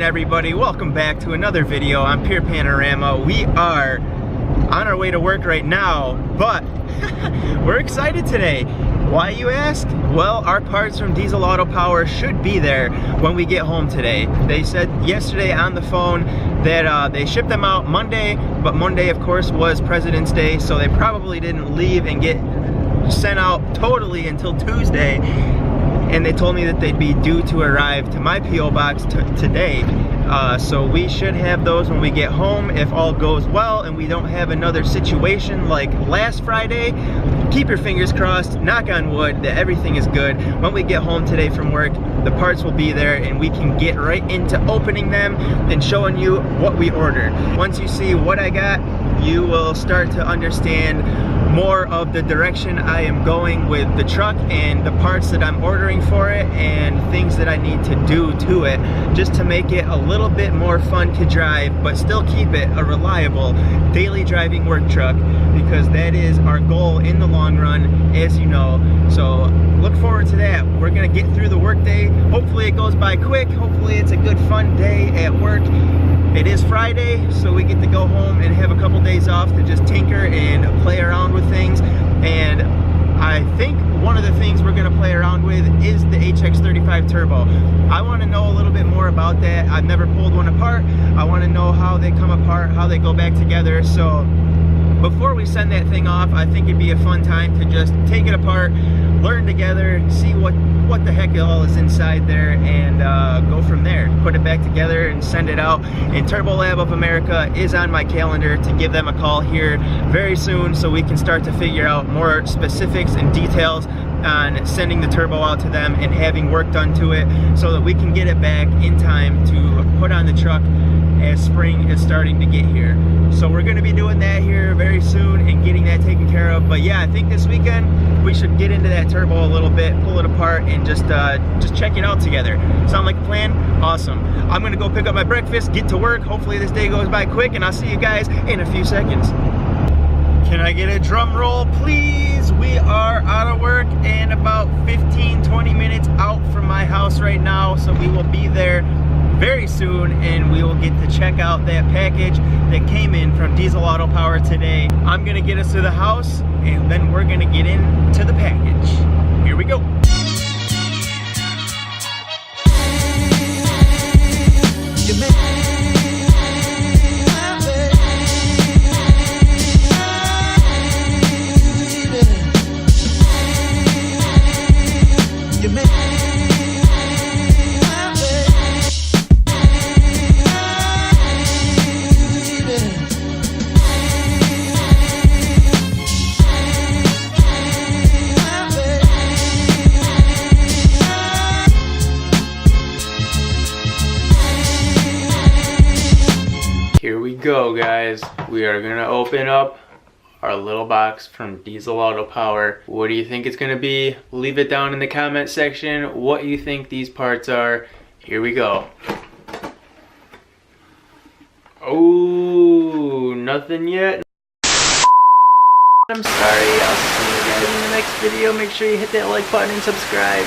everybody, welcome back to another video on Pure Panorama. We are on our way to work right now, but we're excited today. Why, you ask? Well, our parts from Diesel Auto Power should be there when we get home today. They said yesterday on the phone that they shipped them out Monday, but Monday of course was President's Day, so they probably didn't leave and get sent out totally until Tuesday. And they told me that they'd be due to arrive to my P.O. box today. So we should have those when we get home if all goes well and we don't have another situation like last Friday. Keep your fingers crossed, knock on wood, that everything is good. When we get home today from work, the parts will be there and we can get right into opening them and showing you what we ordered. Once you see what I got, you will start to understand more of the direction I am going with the truck and the parts that I'm ordering for it and things that I need to do to it just to make it a little bit more fun to drive, but still keep it a reliable daily driving work truck, because that is our goal in the long run, as you know. So look forward to that. We're gonna get through the work day. Hopefully it goes by quick. Hopefully it's a good fun day at work. It is Friday, so we get to go home and have a couple days off to just tinker and play around with things. And I think one of the things we're gonna play around with is the HX35 Turbo. I wanna know a little bit more about that. I've never pulled one apart. I wanna know how they come apart, how they go back together. So before we send that thing off, I think it'd be a fun time to just take it apart, learn together, see what the heck all is inside there, and go from there. Put it back together and send it out. And Turbo Lab of America is on my calendar to give them a call here very soon so we can start to figure out more specifics and details on sending the turbo out to them and having work done to it so that we can get it back in time to put on the truck as spring is starting to get here. So we're going to be doing that here very soon and getting that taken care of. But yeah, I think this weekend we should get into that turbo a little bit, pull it apart, and just check it out together. Sound like a plan? Awesome. I'm going to go pick up my breakfast, get to work. Hopefully this day goes by quick, and I'll see you guys in a few seconds. Can I get a drum roll, please? We are out of work and about 15-20 minutes out from my house right now, so we will be there very soon and we will get to check out that package that came in from Diesel Auto Power today. I'm gonna get us to the house and then we're gonna get into the package. Here we go. Here we go, guys. We are gonna open up our little box from Diesel Auto Power. What do you think it's gonna be? Leave it down in the comment section what you think these parts are. Here we go. Oh, nothing yet. I'm sorry. I'll see you guys in the next video. Make sure you hit that like button and subscribe.